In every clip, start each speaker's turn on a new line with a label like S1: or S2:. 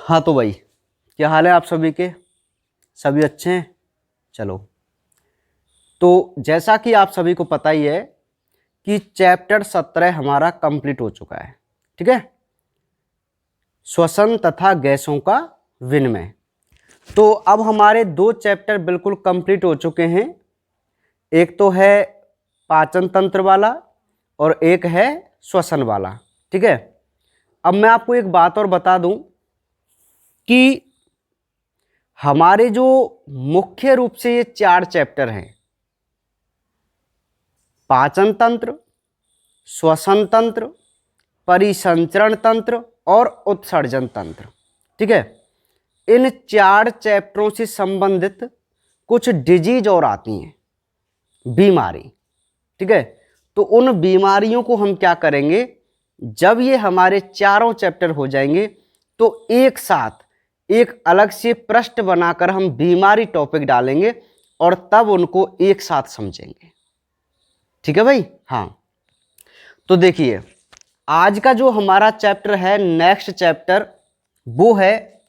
S1: हाँ तो भाई, क्या हाल है आप सभी के? सभी अच्छे हैं? चलो, तो जैसा कि आप सभी को पता ही है कि चैप्टर 17 हमारा कंप्लीट हो चुका है। ठीक है, श्वसन तथा गैसों का विनिमय। तो अब हमारे दो चैप्टर बिल्कुल कंप्लीट हो चुके हैं। एक तो है पाचन तंत्र वाला और एक है श्वसन वाला। ठीक है, अब मैं आपको एक बात और बता दूं कि हमारे जो मुख्य रूप से ये 4 चैप्टर हैं, पाचन तंत्र, श्वसन तंत्र, परिसंचरण तंत्र और उत्सर्जन तंत्र। ठीक है, इन 4 चैप्टरों से संबंधित कुछ डिजीज और आती हैं, बीमारी। ठीक है, तो उन बीमारियों को हम क्या करेंगे, जब ये हमारे चारों चैप्टर हो जाएंगे तो एक साथ एक अलग से पृष्ठ बनाकर हम बीमारी टॉपिक डालेंगे और तब उनको एक साथ समझेंगे। ठीक है भाई? हाँ, तो देखिए, आज का जो हमारा चैप्टर है, नेक्स्ट चैप्टर, वो है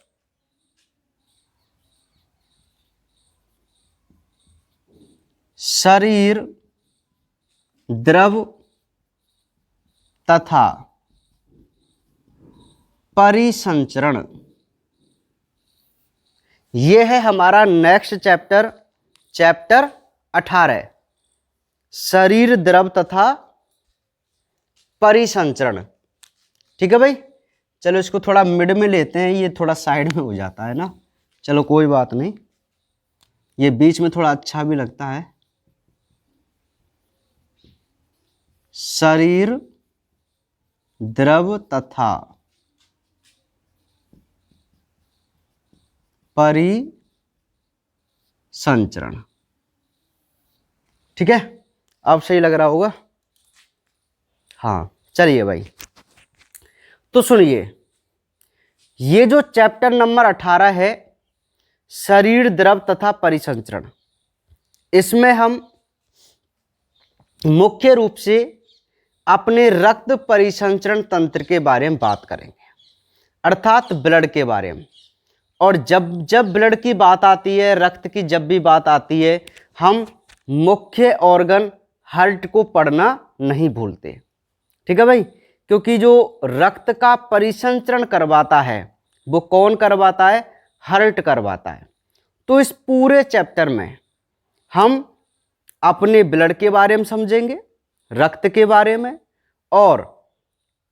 S1: शरीर द्रव तथा परिसंचरण। यह है हमारा नेक्स्ट चैप्टर, चैप्टर 18, शरीर द्रव तथा परिसंचरण। ठीक है भाई, चलो इसको थोड़ा मिड में लेते हैं, ये थोड़ा साइड में हो जाता है ना। चलो कोई बात नहीं, ये बीच में थोड़ा अच्छा भी लगता है। शरीर द्रव तथा परिसंचरण। ठीक है, अब सही लग रहा होगा? हाँ, चलिए भाई, तो सुनिए, ये जो चैप्टर नंबर 18 है, शरीर द्रव तथा परिसंचरण, इसमें हम मुख्य रूप से अपने रक्त परिसंचरण तंत्र के बारे में बात करेंगे, अर्थात ब्लड के बारे में। और जब जब ब्लड की बात आती है, रक्त की जब भी बात आती है, हम मुख्य ऑर्गन हार्ट को पढ़ना नहीं भूलते। ठीक है भाई, क्योंकि जो रक्त का परिसंचरण करवाता है वो कौन करवाता है? हार्ट करवाता है। तो इस पूरे चैप्टर में हम अपने ब्लड के बारे में समझेंगे, रक्त के बारे में, और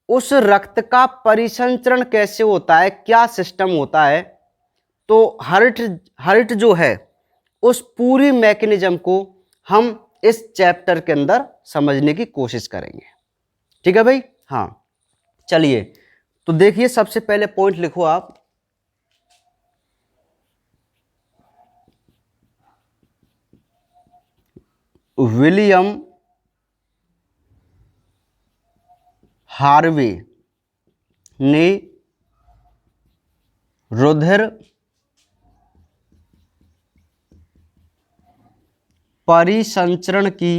S1: उस रक्त का परिसंचरण कैसे होता है, क्या सिस्टम होता है। तो हार्ट हार्ट जो है, उस पूरी मैकेनिज्म को हम इस चैप्टर के अंदर समझने की कोशिश करेंगे। ठीक है भाई? हाँ, चलिए, तो देखिए, सबसे पहले पॉइंट लिखो आप, विलियम हार्वे ने रुधिर परिसंचरण की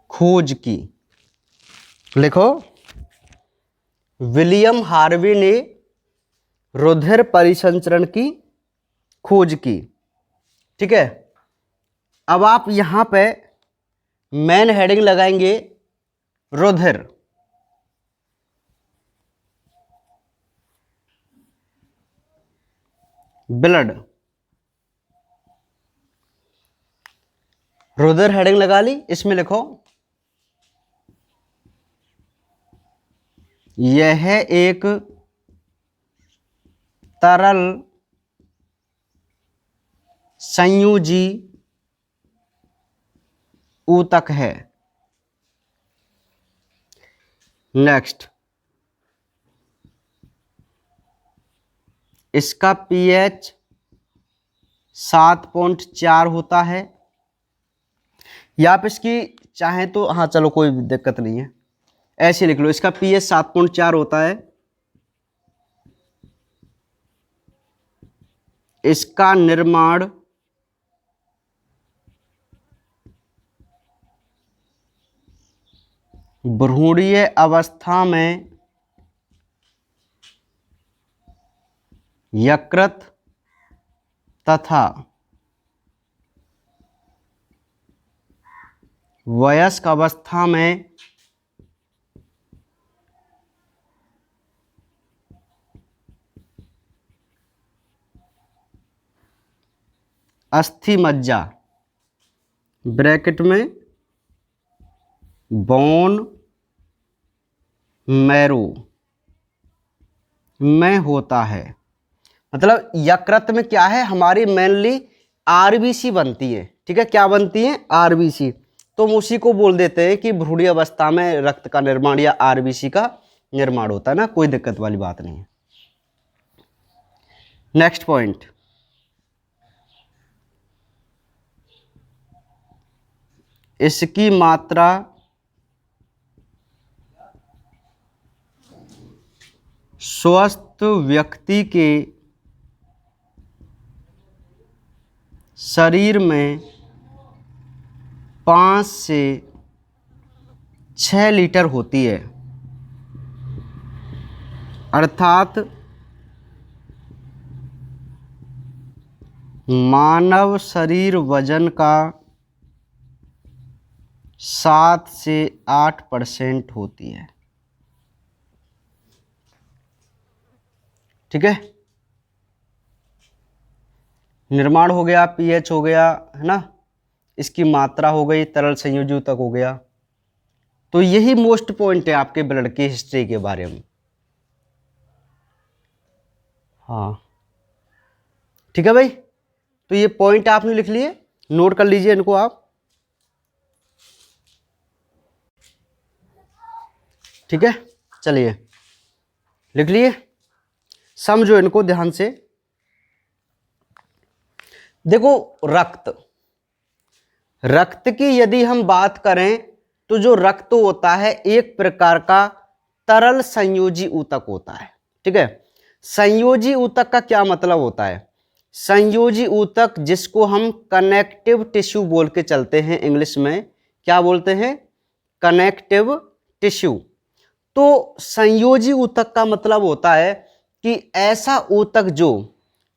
S1: खोज की। लिखो, विलियम हार्वे ने रुधिर परिसंचरण की खोज की। ठीक है, अब आप यहां पे मेन हेडिंग लगाएंगे रुधिर। ब्लड, रुधिर हेडिंग लगा ली। इसमें लिखो, यह एक तरल संयोजी ऊतक है। नेक्स्ट, इसका पीएच 7.4 होता है, या आप इसकी चाहें तो, हाँ चलो कोई दिक्कत नहीं है, ऐसे लिख लो, इसका पीएच 7.4 होता है। इसका निर्माण भ्रूणीय अवस्था में यकृत तथा वयस्क अवस्था में अस्थि मज्जा ब्रैकेट में बोन मैरो में होता है। मतलब यकृत में क्या है, हमारी मेनली आरबीसी बनती है। ठीक है, क्या बनती है, आरबीसी। तो हम उसी को बोल देते हैं कि भ्रूण अवस्था में रक्त का निर्माण या आरबीसी का निर्माण होता है ना, कोई दिक्कत वाली बात नहीं है। नेक्स्ट पॉइंट, इसकी मात्रा स्वस्थ व्यक्ति के शरीर में 5 से 6 लीटर होती है। अर्थात मानव शरीर वजन का 7 से 8% होती है। ठीक है, निर्माण हो गया, पीएच हो गया, है ना, इसकी मात्रा हो गई, तरल संयोजी ऊतक हो गया। तो यही मोस्ट पॉइंट है आपके ब्लड की हिस्ट्री के बारे में। हाँ ठीक है भाई, तो ये पॉइंट आपने लिख लिए, नोट कर लीजिए इनको आप। ठीक है, चलिए लिख लिए, समझो इनको ध्यान से। देखो रक्त की यदि हम बात करें तो जो रक्त होता है एक प्रकार का तरल संयोजी ऊतक होता है। ठीक है, संयोजी ऊतक का क्या मतलब होता है, संयोजी ऊतक जिसको हम कनेक्टिव टिश्यू बोल के चलते हैं, इंग्लिश में क्या बोलते हैं, कनेक्टिव टिश्यू। तो संयोजी ऊतक का मतलब होता है कि ऐसा ऊतक जो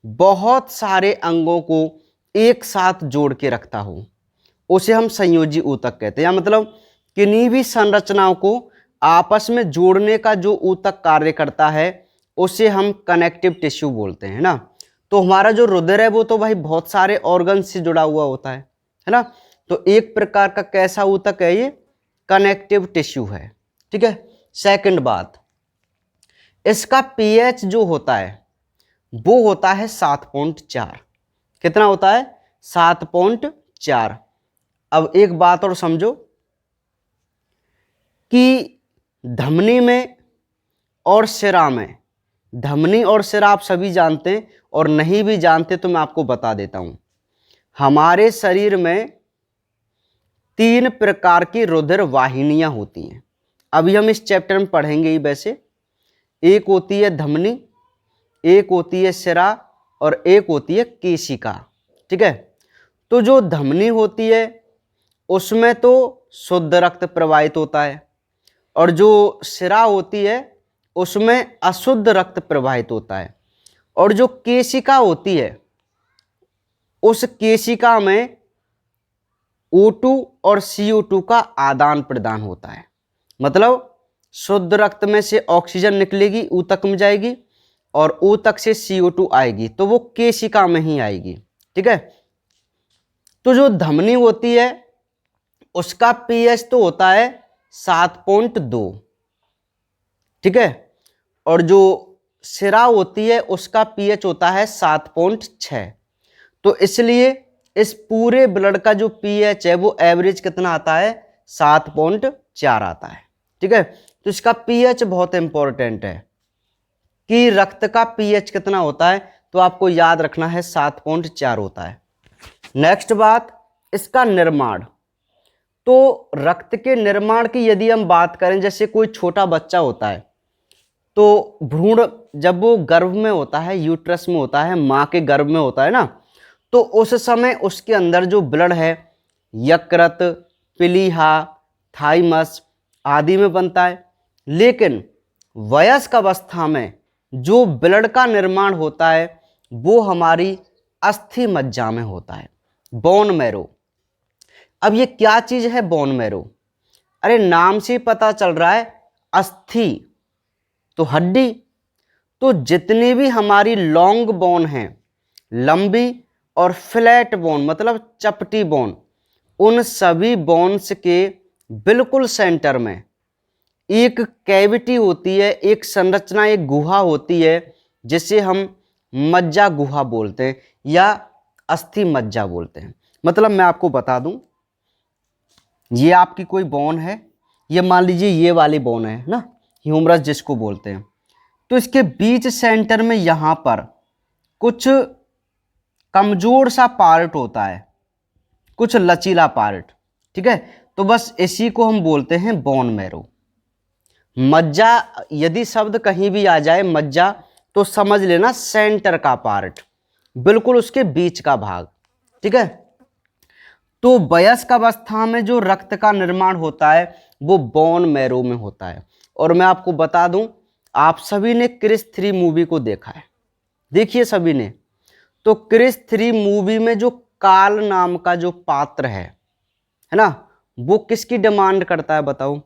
S1: बहुत सारे अंगों को एक साथ जोड़ के रखता हो, उसे हम संयोजी ऊतक कहते हैं। या मतलब किन्हीं भी संरचनाओं को आपस में जोड़ने का जो ऊतक कार्य करता है उसे हम कनेक्टिव टिश्यू बोलते हैं ना। तो हमारा जो रुधिर है वो तो भाई बहुत सारे ऑर्गन से जुड़ा हुआ होता है ना। तो एक प्रकार का कैसा ऊतक है ये, कनेक्टिव टिश्यू है। ठीक है, सेकंड बात, इसका पीएच जो होता है वो होता है 7.4। कितना होता है, 7.4। अब एक बात और समझो कि धमनी में और शिरा में, धमनी और शिरा आप सभी जानते हैं, और नहीं भी जानते तो मैं आपको बता देता हूं। हमारे शरीर में 3 प्रकार की रुधिर वाहिनियां होती हैं। अभी हम इस चैप्टर में पढ़ेंगे ही वैसे। एक होती है धमनी, एक होती है शिरा, और एक होती है केशिका। ठीक है, तो जो धमनी होती है उसमें तो शुद्ध रक्त प्रवाहित होता है, और जो शिरा होती है उसमें अशुद्ध रक्त प्रवाहित होता है, और जो केशिका होती है उस केशिका में O2 और CO2 का आदान प्रदान होता है। मतलब शुद्ध रक्त में से ऑक्सीजन निकलेगी, ऊतक में जाएगी, और ऊतक से CO2 आएगी, तो वो केशिका में ही आएगी। ठीक है, तो जो धमनी होती है उसका पीएच तो होता है 7.2। ठीक है, और जो शिरा होती है उसका पीएच होता है 7.6। तो इसलिए इस पूरे ब्लड का जो पीएच है वो एवरेज कितना आता है, 7.4 आता है। ठीक है, तो इसका पीएच बहुत इंपॉर्टेंट है कि रक्त का पीएच कितना होता है, तो आपको याद रखना है 7.4 होता है। नेक्स्ट बात, इसका निर्माण। तो रक्त के निर्माण की यदि हम बात करें, जैसे कोई छोटा बच्चा होता है तो भ्रूण जब वो गर्भ में होता है, यूट्रस में होता है, माँ के गर्भ में होता है ना, तो उस समय उसके अंदर जो ब्लड है यकृत, प्लीहा, थाइमस आदि में बनता है। लेकिन वयस्क अवस्था में जो ब्लड का निर्माण होता है वो हमारी अस्थि मज्जा में होता है, बोन मैरो। अब ये क्या चीज है बोन मैरो? अरे नाम से ही पता चल रहा है, अस्थि तो हड्डी, तो जितनी भी हमारी लॉन्ग बोन है, लंबी, और फ्लैट बोन मतलब चपटी बोन, उन सभी बोन्स के बिल्कुल सेंटर में एक कैविटी होती है, एक संरचना, एक गुहा होती है, जिसे हम मज्जा गुहा बोलते हैं या अस्थि मज्जा बोलते हैं। मतलब मैं आपको बता दूं, ये आपकी कोई बोन है, ये मान लीजिए ये वाली बोन है ना, ह्यूमरस जिसको बोलते हैं, तो इसके बीच सेंटर में यहां पर कुछ कमजोर सा पार्ट होता है, कुछ लचीला पार्ट, ठीक है, तो बस इसी को हम बोलते हैं बोन मैरो। मज्जा, यदि शब्द कहीं भी आ जाए मज्जा, तो समझ लेना सेंटर का पार्ट, बिल्कुल उसके बीच का भाग, ठीक है। तो वयस्क अवस्था में जो रक्त का निर्माण होता है वो बोन मैरो में होता है। और मैं आपको बता दूं, आप सभी ने क्रिस 3 मूवी को देखा है, देखिए सभी ने, तो क्रिस 3 मूवी में जो काल नाम का जो पात्र है ना, वो किसकी डिमांड करता है बताओ?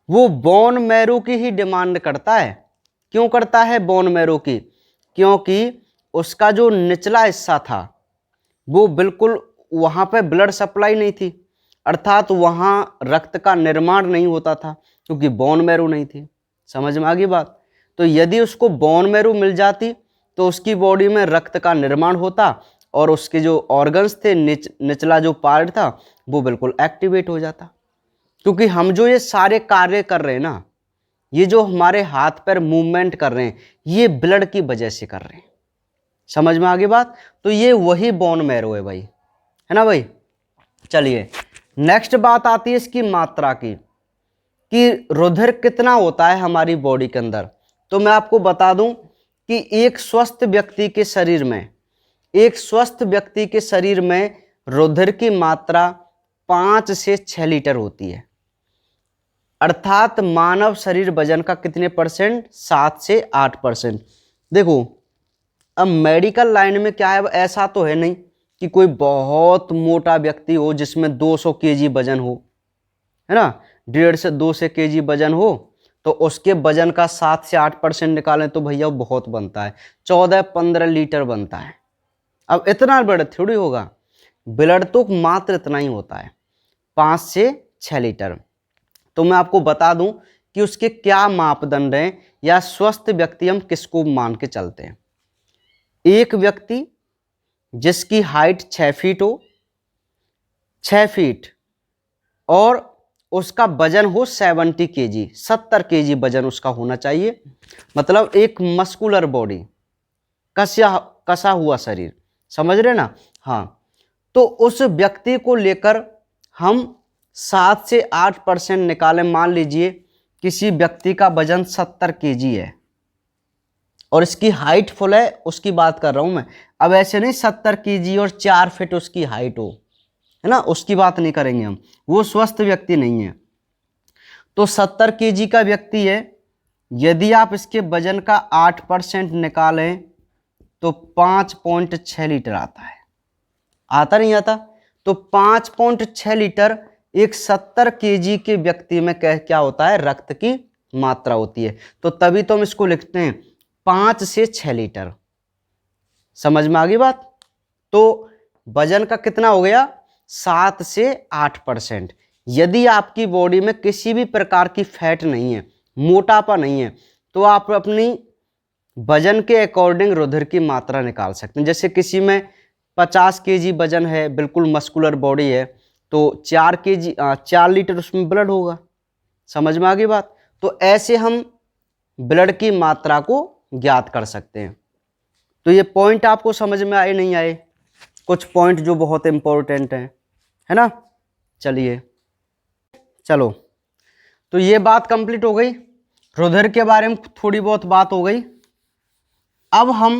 S1: वो बोन मैरो की ही डिमांड करता है। क्यों करता है बोन मैरो की? क्योंकि उसका जो निचला हिस्सा था वो बिल्कुल, वहां पे ब्लड सप्लाई नहीं थी, अर्थात वहां रक्त का निर्माण नहीं होता था, क्योंकि बोन मैरो नहीं थी। समझ में आ गई बात? तो यदि उसको बोन मैरो मिल जाती तो उसकी बॉडी में रक्त का निर्माण होता और उसके जो ऑर्गन्स थे, निचला जो पार्ट था, वो बिल्कुल एक्टिवेट हो जाता। क्योंकि हम जो ये सारे कार्य कर रहे हैं ना, ये जो हमारे हाथ पैर मूवमेंट कर रहे हैं, ये ब्लड की वजह से कर रहे हैं। समझ में आ गई बात? तो ये वही बोन मैरो है भाई, है ना भाई। चलिए नेक्स्ट बात आती है इसकी मात्रा की, कि रुधिर कितना होता है हमारी बॉडी के अंदर। तो मैं आपको बता दूं कि एक स्वस्थ व्यक्ति के शरीर में, एक स्वस्थ व्यक्ति के शरीर में रुधिर की मात्रा 5 से 6 लीटर होती है। अर्थात मानव शरीर वजन का कितने परसेंट? 7 से 8%। देखो अब मेडिकल लाइन में क्या है, ऐसा तो है नहीं कि कोई बहुत मोटा व्यक्ति हो जिसमें 200 केजी वजन हो, है ना, 1.5 से 200 केजी वजन हो, तो उसके वजन का 7 से 8% निकालें तो भैया बहुत बनता है, 14-15 लीटर बनता है। अब इतना ब्लड थोड़ी होगा, ब्लड तो मात्र इतना ही होता है, 5 से 6 लीटर। तो मैं आपको बता दूं कि उसके क्या मापदंड हैं, या स्वस्थ व्यक्ति हम किसको मान के चलते हैं। एक व्यक्ति जिसकी हाइट 6 फीट हो, 6 फीट, और उसका वजन हो 70 केजी, 70 केजी वजन उसका होना चाहिए, मतलब एक मस्कुलर बॉडी, कसा हुआ शरीर, समझ रहे ना। हाँ, तो उस व्यक्ति को लेकर हम 7 से 8% निकालें। मान लीजिए किसी व्यक्ति का वजन 70 केजी है और इसकी हाइट फुल है, उसकी बात कर रहा हूं मैं। अब ऐसे नहीं 70 केजी और 4 फीट उसकी हाइट हो, है ना, उसकी बात नहीं करेंगे हम, वो स्वस्थ व्यक्ति नहीं है। तो 70 केजी का व्यक्ति है, यदि आप इसके वजन का 8% निकालें तो 5.6 लीटर आता है। आता नहीं आता? तो 5.6 लीटर एक 70 केजी के व्यक्ति में क्या होता है? रक्त की मात्रा होती है। तो तभी तो हम इसको लिखते हैं 5 से 6 लीटर। समझ में आ गई बात? तो वजन का कितना हो गया? 7 से 8%। यदि आपकी बॉडी में किसी भी प्रकार की फैट नहीं है, मोटापा नहीं है, तो आप अपनी वजन के अकॉर्डिंग रुधिर की मात्रा निकाल सकते हैं। जैसे किसी में 50 केजी वजन है, बिल्कुल मस्कुलर बॉडी है, तो 4 लीटर उसमें ब्लड होगा। समझ में आ गई बात? तो ऐसे हम ब्लड की मात्रा को ज्ञात कर सकते हैं। तो ये पॉइंट आपको समझ में आए नहीं आए? कुछ पॉइंट जो बहुत इंपॉर्टेंट हैं, है ना। चलिए चलो, तो ये बात कंप्लीट हो गई, रुधिर के बारे में थोड़ी बहुत बात हो गई। अब हम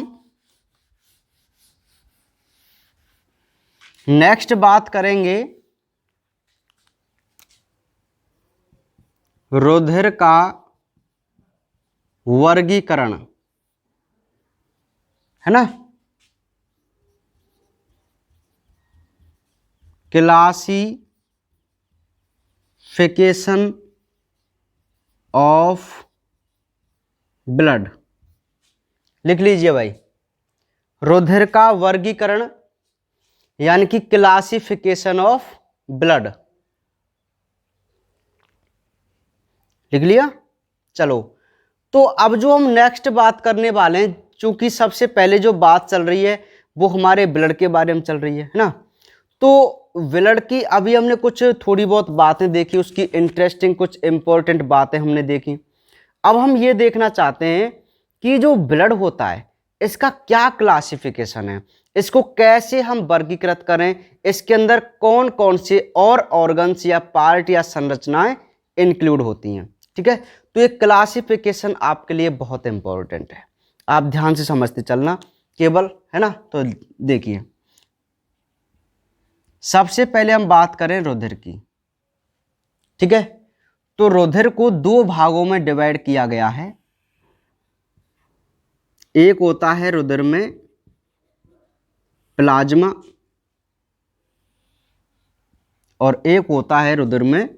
S1: नेक्स्ट बात करेंगे रुधिर का वर्गीकरण। है ना, क्लासिफिकेशन ऑफ ब्लड। लिख लीजिए भाई, रुधिर का वर्गीकरण यानी कि क्लासिफिकेशन ऑफ ब्लड। लिख लिया। चलो, तो अब जो हम नेक्स्ट बात करने वाले हैं, चूंकि सबसे पहले जो बात चल रही है वो हमारे ब्लड के बारे में चल रही है ना, तो ब्लड की अभी हमने कुछ थोड़ी बहुत बातें देखी, उसकी इंटरेस्टिंग कुछ इंपॉर्टेंट बातें हमने देखी। अब हम ये देखना चाहते हैं कि जो ब्लड होता है इसका क्या क्लासिफिकेशन है, इसको कैसे हम वर्गीकृत करें, इसके अंदर कौन कौन से और ऑर्गन्स या पार्ट या संरचनाएं इंक्लूड होती हैं। ठीक है, तो ये क्लासिफिकेशन आपके लिए बहुत इंपॉर्टेंट है, आप ध्यान से समझते चलना केवल, है ना। तो देखिए, सबसे पहले हम बात करें रुधिर की। ठीक है, तो रुधिर को दो भागों में डिवाइड किया गया है। एक होता है रुधिर में प्लाज्मा और एक होता है रुधिर में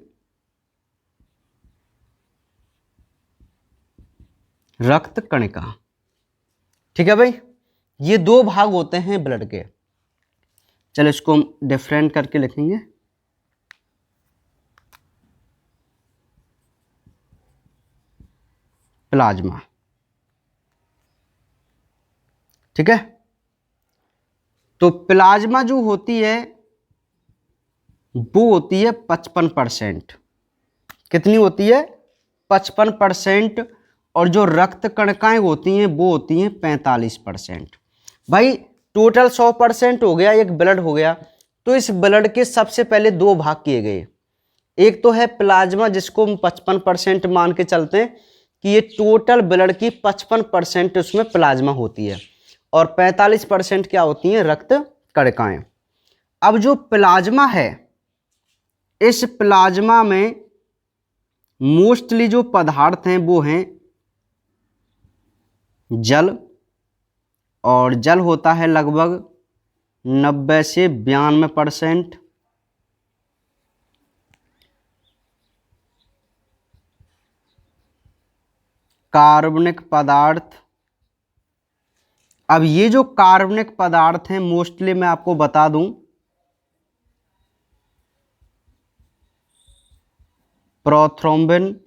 S1: रक्त कणिका। ठीक है भाई, ये दो भाग होते हैं ब्लड के। चलो इसको हम डिफरेंट करके लिखेंगे। प्लाज्मा, ठीक है, तो प्लाज्मा जो होती है वो होती है 55%। कितनी होती है? 55%। और जो रक्त कणिकाएं होती हैं वो होती हैं 45%। भाई टोटल 100% हो गया, एक ब्लड हो गया। तो इस ब्लड के सबसे पहले दो भाग किए गए, एक तो है प्लाज्मा जिसको हम 55% मान के चलते हैं कि ये टोटल ब्लड की 55% उसमें प्लाज्मा होती है और 45% क्या होती हैं? रक्त कणिकाएं। अब जो प्लाज्मा है, इस प्लाज्मा में मोस्टली जो पदार्थ हैं वो हैं जल, और जल होता है लगभग 90 से 92%। कार्बनिक पदार्थ, अब ये जो कार्बनिक पदार्थ हैं मोस्टली मैं आपको बता दूं, प्रोथ्रोम्बिन,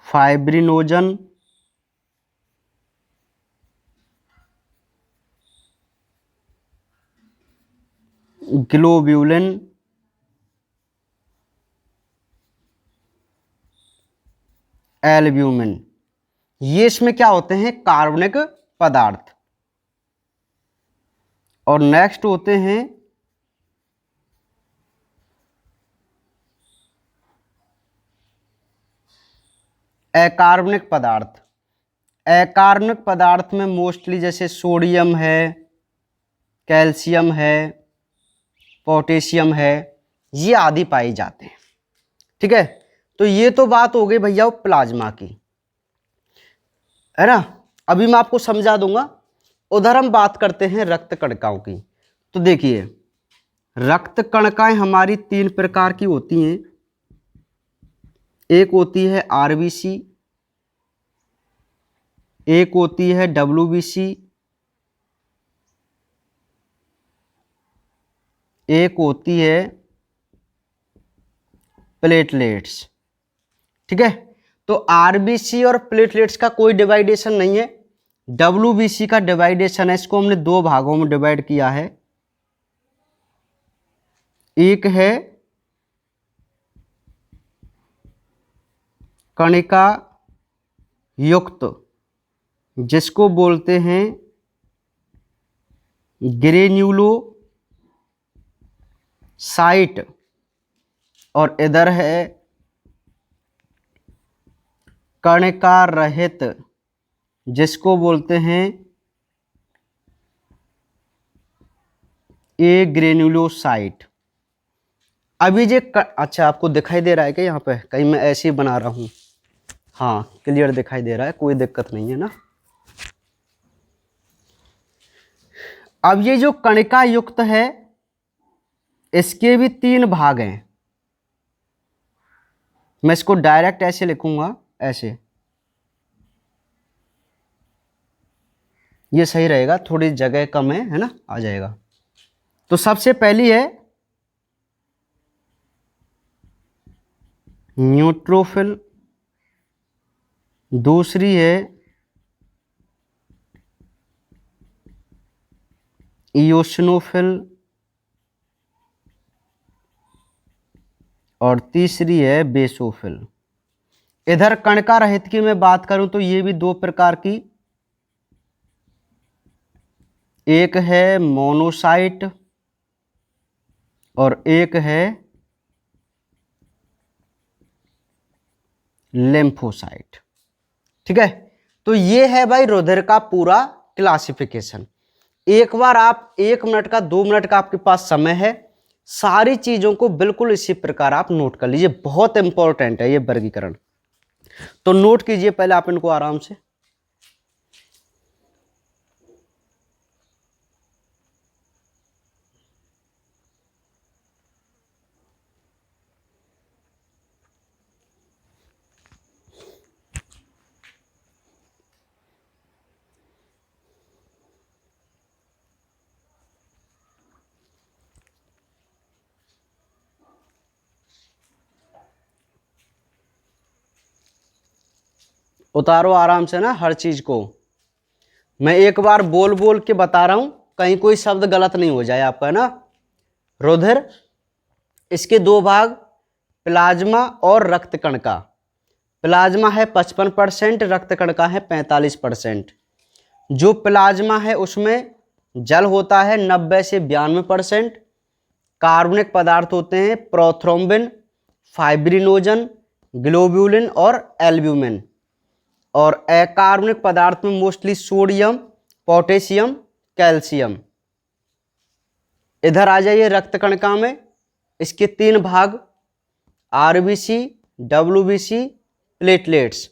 S1: फाइब्रिनोजन, ग्लोब्यूलिन, एल्ब्यूमिन, ये इसमें क्या होते हैं? कार्बनिक पदार्थ। और नेक्स्ट होते हैं अकार्बनिक पदार्थ। अकार्बनिक पदार्थ में मोस्टली जैसे सोडियम है, कैल्शियम है, पोटेशियम है, ये आदि पाए जाते हैं। ठीक है, तो ये तो बात हो गई भैया प्लाज्मा की, है ना। अभी मैं आपको समझा दूंगा। उधर हम बात करते हैं रक्त कणिकाओं की। तो देखिए, रक्त कणिकाएं हमारी तीन प्रकार की होती हैं। एक होती है आरबीसी, एक होती है डब्ल्यूबीसी, एक होती है प्लेटलेट्स। ठीक है, तो आरबीसी और प्लेटलेट्स का कोई डिवाइडेशन नहीं है, डब्ल्यूबीसी का डिवाइडेशन है। इसको हमने दो भागों में डिवाइड किया है। एक है कणिका युक्त, जिसको बोलते हैं ग्रेन्यूलोसाइट, और इधर है कणिका रहित, जिसको बोलते हैं ए ग्रेन्यूलोसाइट। अभी अच्छा आपको दिखाई दे रहा है क्या यहाँ पे, कहीं मैं ऐसे ही बना रहा हूँ? हाँ क्लियर दिखाई दे रहा है, कोई दिक्कत नहीं है ना। अब ये जो कणिका युक्त है इसके भी 3 भाग हैं। मैं इसको डायरेक्ट ऐसे लिखूंगा, ऐसे, ये सही रहेगा, थोड़ी जगह कम है ना, आ जाएगा। तो सबसे पहली है न्यूट्रोफिल, दूसरी है इयोसिनोफिल, और तीसरी है बेसोफिल। इधर कणिका रहित की मैं बात करूं तो ये भी 2 प्रकार की, एक है मोनोसाइट और एक है लिम्फोसाइट। ठीक है, तो ये है भाई रुधिर का पूरा क्लासिफिकेशन। एक बार आप 1 मिनट का 2 मिनट का आपके पास समय है, सारी चीजों को बिल्कुल इसी प्रकार आप नोट कर लीजिए, बहुत इंपॉर्टेंट है ये वर्गीकरण। तो नोट कीजिए पहले आप इनको आराम से। उतारो आराम से ना हर चीज को। मैं एक बार बोल बोल के बता रहा हूं, कहीं कोई शब्द गलत नहीं हो जाए आपका ना। रुधिर, इसके 2 भाग, प्लाज्मा और रक्त कणिका। प्लाज्मा है 55%, रक्त कणिका है 45%। जो प्लाज्मा है उसमें जल होता है 90 से 92%। कार्बनिक पदार्थ होते हैं प्रोथ्रोम्बिन, फाइब्रिनोजन, ग्लोब्यूलिन और एल्ब्यूमिन। और अकार्बनिक पदार्थ में मोस्टली सोडियम, पोटेशियम, कैल्शियम। इधर आ जाइए रक्त कणिका में, इसके 3 भाग, आरबीसी, डब्ल्यूबीसी, प्लेटलेट्स।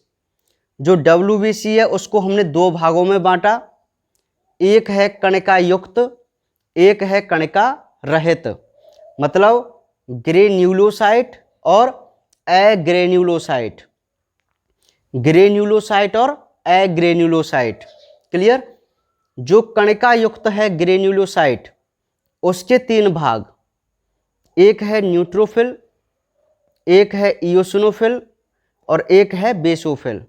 S1: जो डब्ल्यूबीसी है उसको हमने 2 भागों में बांटा, एक है कणिका युक्त, एक है कणिका रहित, मतलब ग्रेन्यूलोसाइट और एग्रेन्यूलोसाइट। ग्रेन्यूलोसाइट और एग्रेन्यूलोसाइट, क्लियर। जो कणिका युक्त है ग्रेन्यूलोसाइट, उसके 3 भाग, एक है न्यूट्रोफिल, एक है इयोसिनोफिल और एक है बेसोफिल।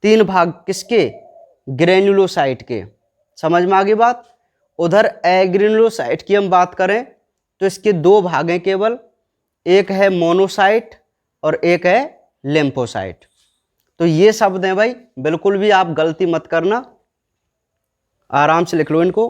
S1: 3 भाग किसके? ग्रेन्यूलोसाइट के। समझ में आ गई बात। उधर एग्रेन्यूलोसाइट की हम बात करें तो इसके 2 भाग हैं केवल, एक है मोनोसाइट और एक है लिम्फोसाइट। तो ये शब्द हैं भाई, बिल्कुल भी आप गलती मत करना, आराम से लिख लो इनको।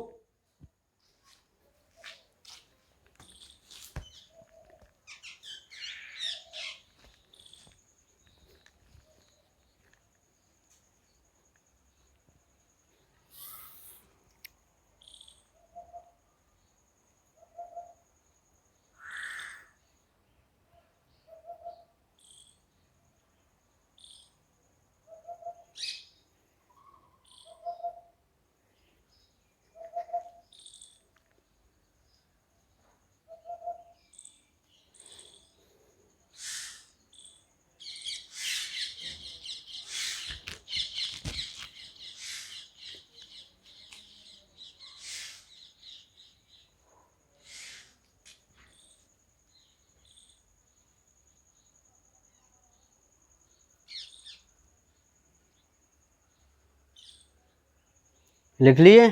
S1: लिख लिए?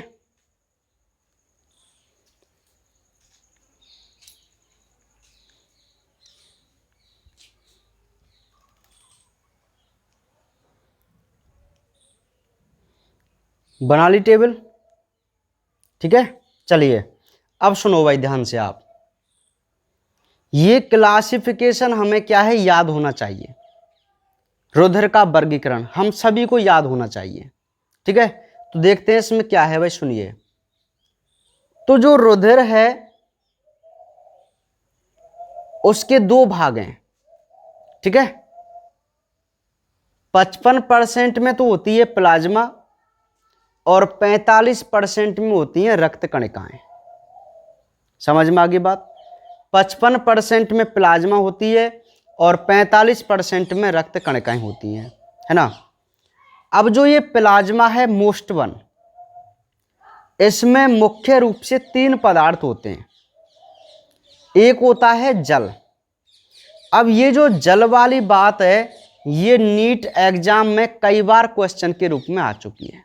S1: बना ली टेबल? ठीक है, चलिए अब सुनो भाई ध्यान से आप, ये क्लासिफिकेशन हमें क्या है, याद होना चाहिए। रुधिर का वर्गीकरण हम सभी को याद होना चाहिए। ठीक है, तो देखते हैं इसमें क्या है भाई, सुनिए। तो जो रुधिर है उसके 2 भाग हैं, ठीक है। 55% में तो होती है प्लाज्मा और 45% में होती हैं रक्त कणिकाएं। समझ में आ गई बात? 55% में प्लाज्मा होती है और 45% में रक्त कणिकाएं होती हैं, है ना। अब जो ये प्लाज्मा है मोस्ट वन, इसमें मुख्य रूप से 3 पदार्थ होते हैं। एक होता है जल। अब ये जो जल वाली बात है, ये नीट एग्जाम में कई बार क्वेश्चन के रूप में आ चुकी है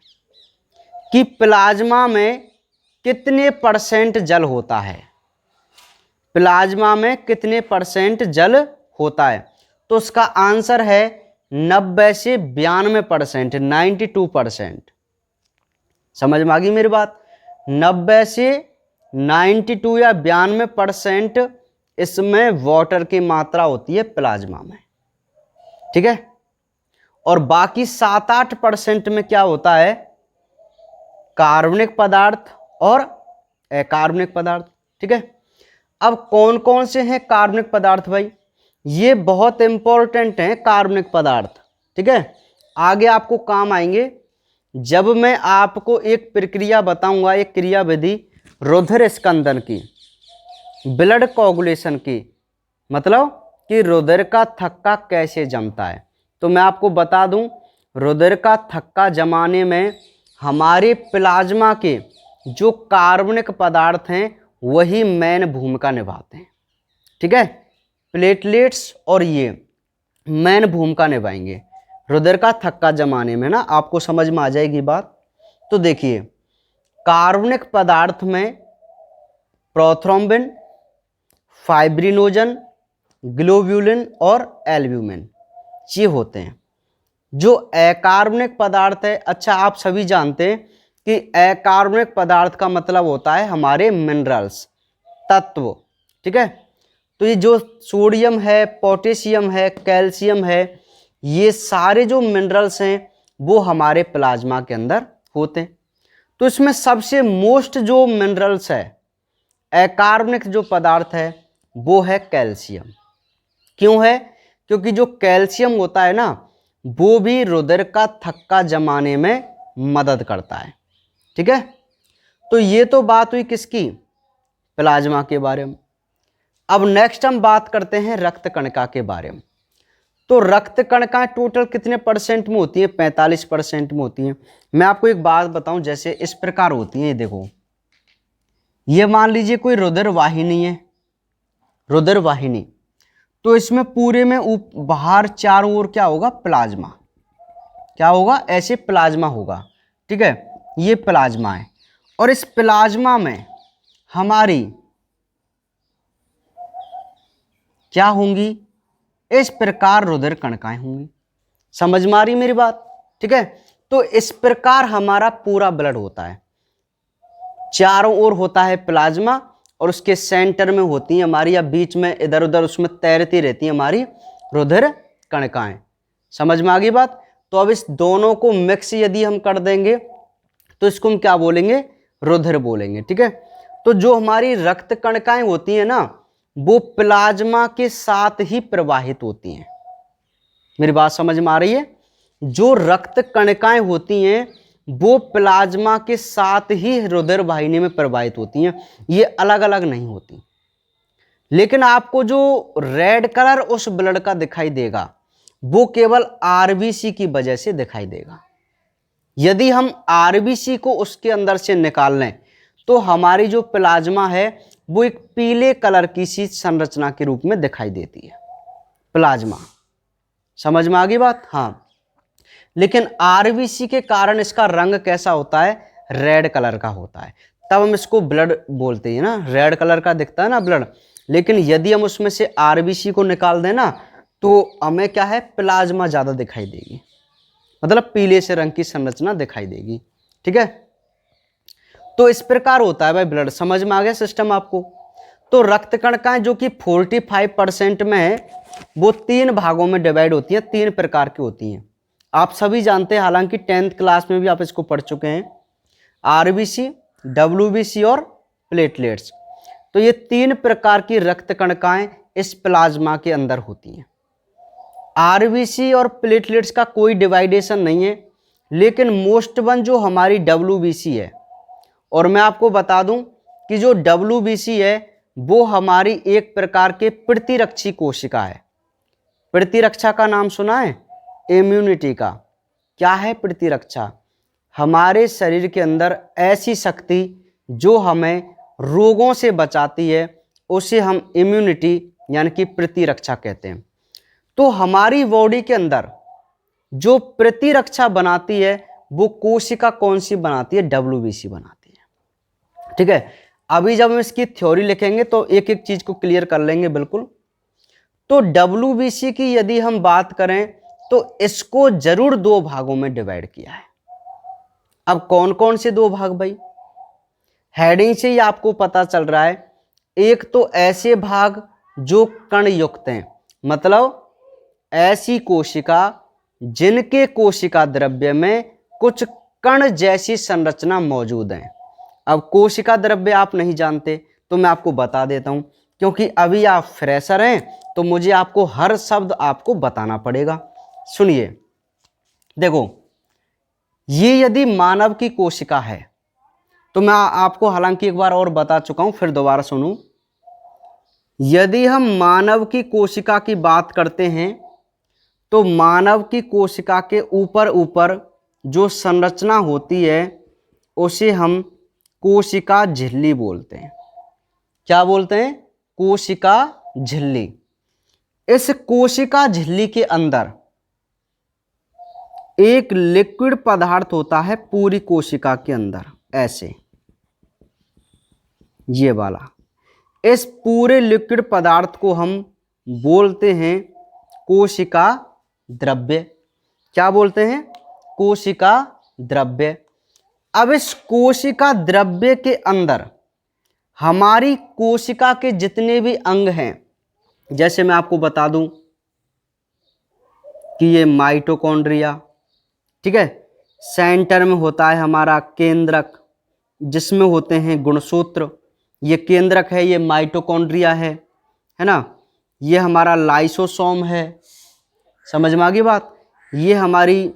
S1: कि प्लाज्मा में कितने % जल होता है, प्लाज्मा में कितने % जल होता है। तो उसका आंसर है 90 से 92%, 92%। समझ में आ गई मेरी बात? 90 से 92 या 92% इसमें वाटर की मात्रा होती है प्लाज्मा में, ठीक है। और बाकी 7-8% में क्या होता है, कार्बनिक पदार्थ और अकार्बनिक पदार्थ, ठीक है। अब कौन कौन से हैं कार्बनिक पदार्थ भाई? ये बहुत इंपॉर्टेंट हैं कार्बनिक पदार्थ, ठीक है। आगे आपको काम आएंगे जब मैं आपको एक प्रक्रिया बताऊंगा, एक क्रिया विधि रुधिर स्कंदन की, ब्लड कोगुलेशन की, मतलब कि रुधिर का थक्का कैसे जमता है। तो मैं आपको बता दूं, रुधिर का थक्का जमाने में हमारे प्लाज्मा के जो कार्बनिक पदार्थ हैं वही मेन भूमिका निभाते हैं, ठीक है। प्लेटलेट्स और ये मेन भूमिका निभाएंगे रुधिर का थक्का जमाने में ना, आपको समझ में आ जाएगी बात। तो देखिए, कार्बनिक पदार्थ में प्रोथ्रोम्बिन, फाइब्रिनोजन, ग्लोब्यूलिन और एल्ब्यूमिन ये होते हैं। जो अकार्बनिक पदार्थ है, अच्छा आप सभी जानते हैं कि अकार्बनिक पदार्थ का मतलब होता है हमारे मिनरल्स, तत्व, ठीक है। तो ये जो सोडियम है, पोटेशियम है, कैल्शियम है, ये सारे जो मिनरल्स हैं वो हमारे प्लाज्मा के अंदर होते हैं। तो इसमें सबसे मोस्ट जो मिनरल्स है, अकार्बनिक जो पदार्थ है, वो है कैल्शियम। क्यों है? क्योंकि जो कैल्शियम होता है ना, वो भी रुधिर का थक्का जमाने में मदद करता है, ठीक है। तो ये तो बात हुई किसकी? प्लाज्मा के बारे में। अब नेक्स्ट हम बात करते हैं रक्त कणिका के बारे में। तो रक्त कणिकाएं टोटल कितने % में होती हैं? 45% में होती हैं। मैं आपको एक बात बताऊं, जैसे इस प्रकार होती है, देखो, ये मान लीजिए कोई रुधिर वाहिनी है, रुधिर वाहिनी। तो इसमें पूरे में बाहर चारों ओर क्या होगा? प्लाज्मा। क्या होगा? ऐसे प्लाज्मा होगा, ठीक है। ये प्लाज्मा है और इस प्लाज्मा में हमारी क्या होंगी? इस प्रकार रुधिर कणिकाएं होंगी। समझ में आ रही मेरी बात? ठीक है। तो इस प्रकार हमारा पूरा ब्लड होता है, चारों ओर होता है प्लाज्मा और उसके सेंटर में होती है हमारी, या बीच में इधर उधर उसमें तैरती रहती है हमारी रुधिर कणिकाएं। समझ में आ गई बात? तो अब इस दोनों को मिक्स यदि हम कर देंगे तो इसको हम क्या बोलेंगे? रुधिर बोलेंगे, ठीक है। तो जो हमारी रक्त कणिकाएं होती हैं ना, वो प्लाज्मा के साथ ही प्रवाहित होती हैं। मेरी बात समझ में आ रही है? जो रक्त कणिकाएं होती हैं वो प्लाज्मा के साथ ही रुधिर वाहिनी में प्रवाहित होती हैं, ये अलग अलग नहीं होती। लेकिन आपको जो रेड कलर उस ब्लड का दिखाई देगा वो केवल आरबीसी की वजह से दिखाई देगा। यदि हम आरबीसी को उसके अंदर से निकाल लें तो हमारी जो प्लाज्मा है वो एक पीले कलर की सी संरचना के रूप में दिखाई देती है, प्लाज्मा। समझ में आ गई बात? हाँ। लेकिन आरबीसी के कारण इसका रंग कैसा होता है? रेड कलर का होता है। तब हम इसको ब्लड बोलते हैं ना, रेड कलर का दिखता है ना ब्लड। लेकिन यदि हम उसमें से आरबीसी को निकाल दें ना तो हमें क्या है? प्लाज्मा ज़्यादा दिखाई देगी, मतलब पीले से रंग की संरचना दिखाई देगी, ठीक है। तो इस प्रकार होता है भाई ब्लड। समझ में आ गया सिस्टम आपको? तो रक्त कणिकाएं जो कि 45% में है वो 3 भागों में डिवाइड होती हैं, 3 प्रकार की होती हैं। आप सभी जानते हैं, हालांकि 10th क्लास में भी आप इसको पढ़ चुके हैं, आरबीसी, डब्ल्यूबीसी और प्लेटलेट्स। तो ये 3 प्रकार की रक्त कणिकाएं इस प्लाज्मा के अंदर होती हैं। आरबीसी और प्लेटलेट्स का कोई डिवाइडेशन नहीं है, लेकिन मोस्ट वन जो हमारी डब्ल्यूबीसी है, और मैं आपको बता दूं कि जो डब्ल्यूबीसी है वो हमारी एक प्रकार के प्रतिरक्षी कोशिका है। प्रतिरक्षा का नाम सुना है? इम्यूनिटी का। क्या है प्रतिरक्षा? हमारे शरीर के अंदर ऐसी शक्ति जो हमें रोगों से बचाती है, उसे हम इम्यूनिटी यानी कि प्रतिरक्षा कहते हैं। तो हमारी बॉडी के अंदर जो प्रतिरक्षा बनाती है वो कोशिका कौन सी बनाती है? डब्ल्यूबीसी बनाती है। ठीक है, अभी जब हम इसकी थ्योरी लिखेंगे तो एक एक चीज को क्लियर कर लेंगे बिल्कुल। तो डब्ल्यूबीसी की यदि हम बात करें तो इसको जरूर 2 भागों में डिवाइड किया है। अब कौन कौन से 2 भाग भाई? हेडिंग से ही आपको पता चल रहा है। एक तो ऐसे भाग जो कण युक्त हैं, मतलब ऐसी कोशिका जिनके कोशिका द्रव्य में कुछ कण जैसी संरचना मौजूद है। अब कोशिका द्रव्य आप नहीं जानते तो मैं आपको बता देता हूं, क्योंकि अभी आप फ्रेशर हैं तो मुझे आपको हर शब्द आपको बताना पड़ेगा। सुनिए, देखो, ये यदि मानव की कोशिका है तो मैं आपको हालांकि एक बार और बता चुका हूं, फिर दोबारा सुनो। यदि हम मानव की कोशिका की बात करते हैं तो मानव की कोशिका के ऊपर ऊपर जो संरचना होती है उसे हम कोशिका झिल्ली बोलते हैं। क्या बोलते हैं? कोशिका झिल्ली। इस कोशिका झिल्ली के अंदर एक लिक्विड पदार्थ होता है पूरी कोशिका के अंदर, ऐसे ये वाला। इस पूरे लिक्विड पदार्थ को हम बोलते हैं कोशिका द्रव्य। क्या बोलते हैं? कोशिका द्रव्य। अब इस कोशिका द्रव्य के अंदर हमारी कोशिका के जितने भी अंग हैं, जैसे मैं आपको बता दूं कि ये माइटोकॉन्ड्रिया, ठीक है, सेंटर में होता है हमारा केंद्रक जिसमें होते हैं गुणसूत्र। ये केंद्रक है, ये माइटोकॉन्ड्रिया है ना। ये हमारा लाइसोसोम है, समझ में आ गई बात। ये हमारी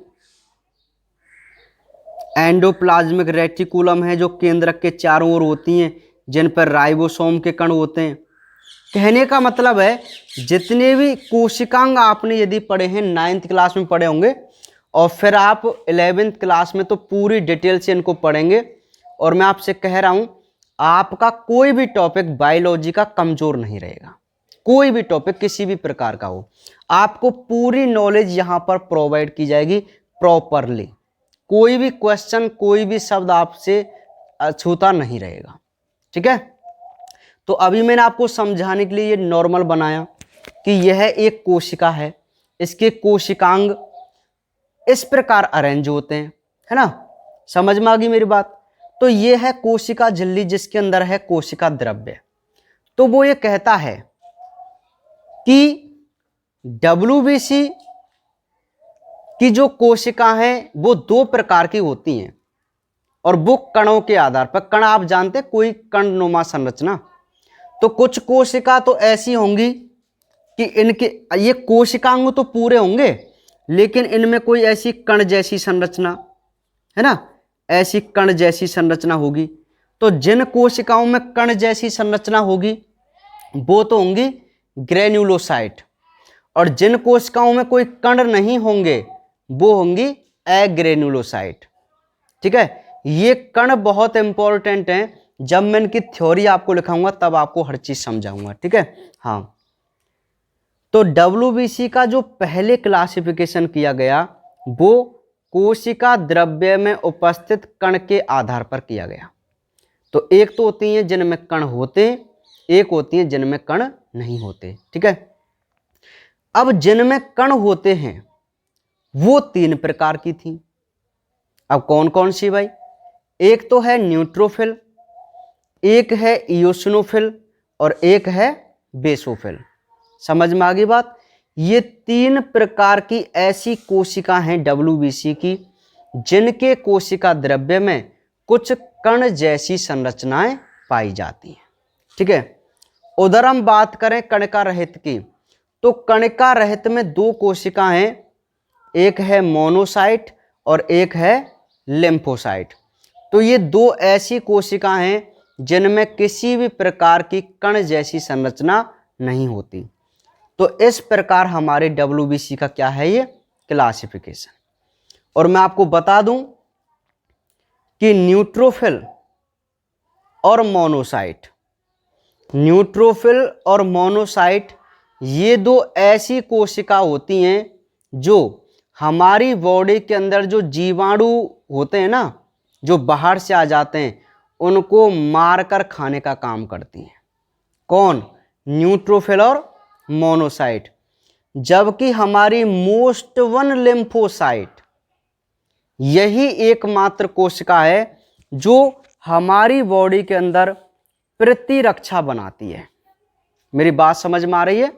S1: एंडोप्लाज्मिक रेटिकुलम है जो केंद्रक के चारों ओर होती हैं, जिन पर राइबोसोम के कण होते हैं। कहने का मतलब है जितने भी कोशिकांग आपने यदि पढ़े हैं 9th क्लास में पढ़े होंगे और फिर आप 11th क्लास में तो पूरी डिटेल से इनको पढ़ेंगे। और मैं आपसे कह रहा हूं आपका कोई भी टॉपिक बायोलॉजी का कमजोर नहीं रहेगा। कोई भी टॉपिक किसी भी प्रकार का हो, आपको पूरी नॉलेज यहां पर प्रोवाइड की जाएगी प्रॉपरली। कोई भी क्वेश्चन, कोई भी शब्द आपसे अछूता नहीं रहेगा। ठीक है, तो अभी मैंने आपको समझाने के लिए ये नॉर्मल बनाया कि यह एक कोशिका है, इसके कोशिकांग इस प्रकार अरेंज होते हैं, है ना। समझ में आ गई मेरी बात। तो ये है कोशिका झिल्ली जिसके अंदर है कोशिका द्रव्य। तो वो ये कहता है कि डब्ल्यूबीसी की जो कोशिका है वो 2 प्रकार की होती हैं और वो कणों के आधार पर। कण आप जानते हैं, कोई कणनुमा संरचना। तो कुछ कोशिका तो ऐसी होंगी कि इनके ये कोशिकांग तो पूरे होंगे लेकिन इनमें कोई ऐसी कण जैसी संरचना, है ना, ऐसी कण जैसी संरचना होगी। तो जिन कोशिकाओं में कण जैसी संरचना होगी वो तो होंगी ग्रेन्युलोसाइट, और जिन कोशिकाओं में कोई कण नहीं होंगे वो होंगी एग्रेन्युलोसाइट। ठीक है, ये कण बहुत इंपॉर्टेंट हैं। जब मैं इनकी थ्योरी आपको लिखाऊंगा तब आपको हर चीज समझाऊंगा। ठीक है, हाँ। तो डब्ल्यूबीसी का जो पहले क्लासिफिकेशन किया गया वो कोशिका द्रव्य में उपस्थित कण के आधार पर किया गया। तो एक तो होती हैं जिनमें कण होते, एक होती हैं जिनमें कण नहीं होते। ठीक है, अब जिनमें कण होते हैं वो 3 प्रकार की थी। अब कौन कौन सी भाई? एक तो है न्यूट्रोफिल, एक है इयोसिनोफिल और एक है बेसोफिल। समझ में आ गई बात। ये 3 प्रकार की ऐसी कोशिका हैं डब्ल्यूबीसी की जिनके कोशिका द्रव्य में कुछ कण जैसी संरचनाएं पाई जाती हैं। ठीक है। उधर हम बात करें कणिका रहित की, तो कणिका रहित में दो कोशिकाएं हैं, एक है मोनोसाइट और एक है लिम्फोसाइट। तो ये दो ऐसी कोशिकाएं हैं जिनमें किसी भी प्रकार की कण जैसी संरचना नहीं होती। तो इस प्रकार हमारे WBC का क्या है, ये क्लासिफिकेशन। और मैं आपको बता दूं कि न्यूट्रोफिल और मोनोसाइट, न्यूट्रोफिल और मोनोसाइट ये दो ऐसी कोशिका होती हैं जो हमारी बॉडी के अंदर जो जीवाणु होते हैं ना, जो बाहर से आ जाते हैं, उनको मारकर खाने का काम करती हैं। कौन? न्यूट्रोफिल और मोनोसाइट। जबकि हमारी मोस्ट वन लिम्फोसाइट यही एकमात्र कोशिका है जो हमारी बॉडी के अंदर प्रतिरक्षा बनाती है। मेरी बात समझ में आ रही है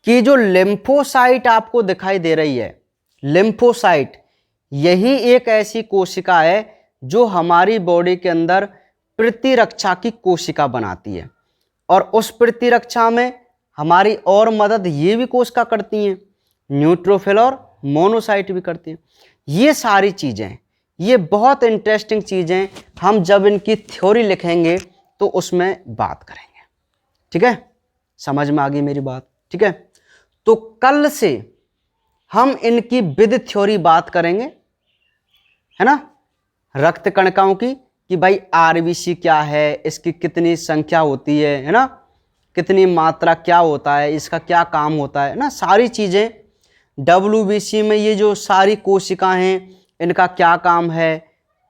S1: कि जो लिम्फोसाइट आपको दिखाई दे रही है, लिम्फोसाइट यही एक ऐसी कोशिका है जो हमारी बॉडी के अंदर प्रतिरक्षा की कोशिका बनाती है। और उस प्रतिरक्षा में हमारी और मदद ये भी कोशिका करती हैं, न्यूट्रोफिल और मोनोसाइट भी करती हैं। ये सारी चीज़ें, ये बहुत इंटरेस्टिंग चीज़ें, हम जब इनकी थ्योरी लिखेंगे तो उसमें बात करेंगे। ठीक है, समझ में आ गई मेरी बात? ठीक है, तो कल से हम इनकी विद थ्योरी बात करेंगे, है ना, रक्त कणिकाओं की, कि भाई RBC क्या है, इसकी कितनी संख्या होती है ना, कितनी मात्रा क्या होता है, इसका क्या काम होता है ना, सारी चीज़ें। WBC में ये जो सारी कोशिकाएं हैं इनका क्या काम है,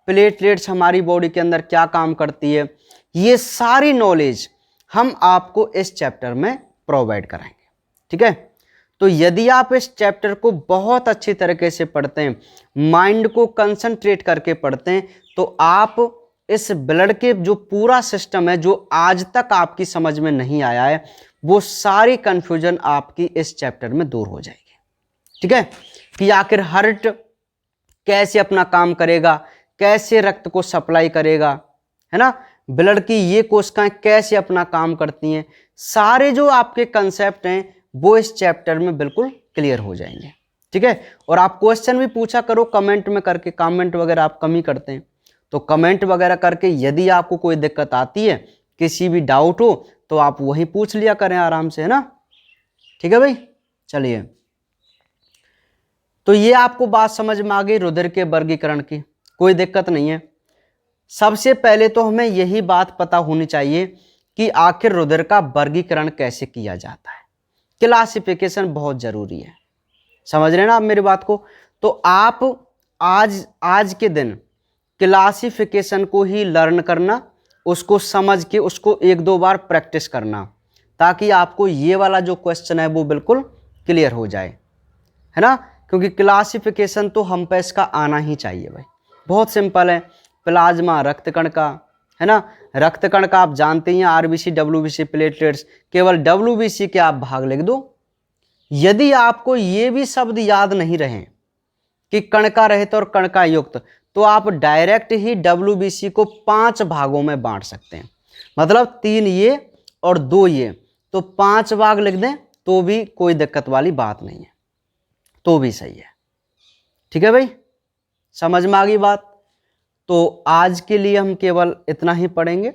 S1: प्लेटलेट्स हमारी बॉडी के अंदर क्या काम करती है, ये सारी नॉलेज हम आपको इस चैप्टर में प्रोवाइड कराएंगे। ठीक है, तो यदि आप इस चैप्टर को बहुत अच्छी तरीके से पढ़ते हैं, माइंड को कंसंट्रेट करके पढ़ते हैं, तो आप इस ब्लड के जो पूरा सिस्टम है, जो आज तक आपकी समझ में नहीं आया है, वो सारी कंफ्यूजन आपकी इस चैप्टर में दूर हो जाएगी। ठीक है, कि आखिर हार्ट कैसे अपना काम करेगा, कैसे रक्त को सप्लाई करेगा, है ना, ब्लड की ये कोशिकाएं कैसे अपना काम करती हैं, सारे जो आपके कंसेप्ट हैं वो इस चैप्टर में बिल्कुल क्लियर हो जाएंगे। ठीक है, और आप क्वेश्चन भी पूछा करो कमेंट में करके, कमेंट वगैरह आप कम ही करते हैं, तो कमेंट वगैरह करके यदि आपको कोई दिक्कत आती है, किसी भी डाउट हो, तो आप वही पूछ लिया करें आराम से, है ना। ठीक है भाई, चलिए, तो ये आपको बात समझ में आ गई रुधिर के वर्गीकरण की, कोई दिक्कत नहीं है। सबसे पहले तो हमें यही बात पता होनी चाहिए कि आखिर रुधिर का वर्गीकरण कैसे किया जाता है, क्लासिफिकेशन बहुत जरूरी है। समझ रहे हैं ना आप मेरी बात को? तो आप आज के दिन क्लासिफिकेशन को ही लर्न करना, उसको समझ के उसको एक दो बार प्रैक्टिस करना, ताकि आपको ये वाला जो क्वेश्चन है वो बिल्कुल क्लियर हो जाए, है ना। क्योंकि क्लासिफिकेशन तो हम पे इसका आना ही चाहिए भाई, बहुत सिंपल है। प्लाज्मा रक्त कणिका, है ना, रक्त कणिका आप जानते ही हैं, RBC WBC प्लेटलेट्स, केवल WBC के आप भाग लिख दो। यदि आपको ये भी शब्द याद नहीं रहे कि कणिका रहित और कणिका युक्त, तो आप डायरेक्ट ही WBC को 5 भागों में बांट सकते हैं, मतलब 3 ये और 2 ये, तो 5 भाग लिख दें तो भी कोई दिक्कत वाली बात नहीं है, तो भी सही है। ठीक है भाई, समझ में आ गई बात? तो आज के लिए हम केवल इतना ही पढ़ेंगे।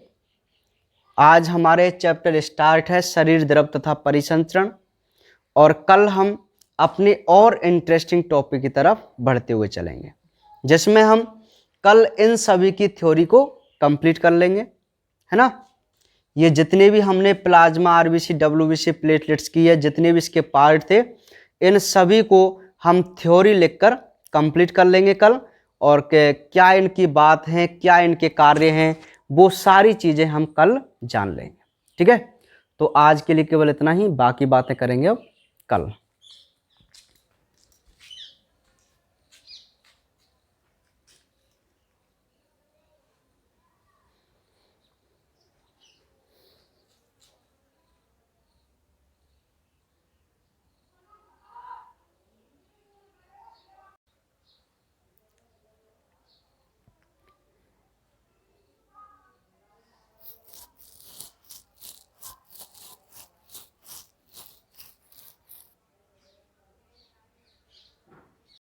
S1: आज हमारे चैप्टर स्टार्ट है शरीर द्रव तथा परिसंचरण, और कल हम अपने और इंटरेस्टिंग टॉपिक की तरफ बढ़ते हुए चलेंगे, जिसमें हम कल इन सभी की थ्योरी को कंप्लीट कर लेंगे, है ना। ये जितने भी हमने प्लाज्मा RBC WBC प्लेटलेट्स की है, जितने भी इसके पार्ट थे, इन सभी को हम थ्योरी लिखकर कंप्लीट कर लेंगे कल, और क्या इनकी बात है, क्या इनके कार्य हैं, वो सारी चीज़ें हम कल जान लेंगे। ठीक है, तो आज के लिए केवल इतना ही, बाकी बातें करेंगे अब कल।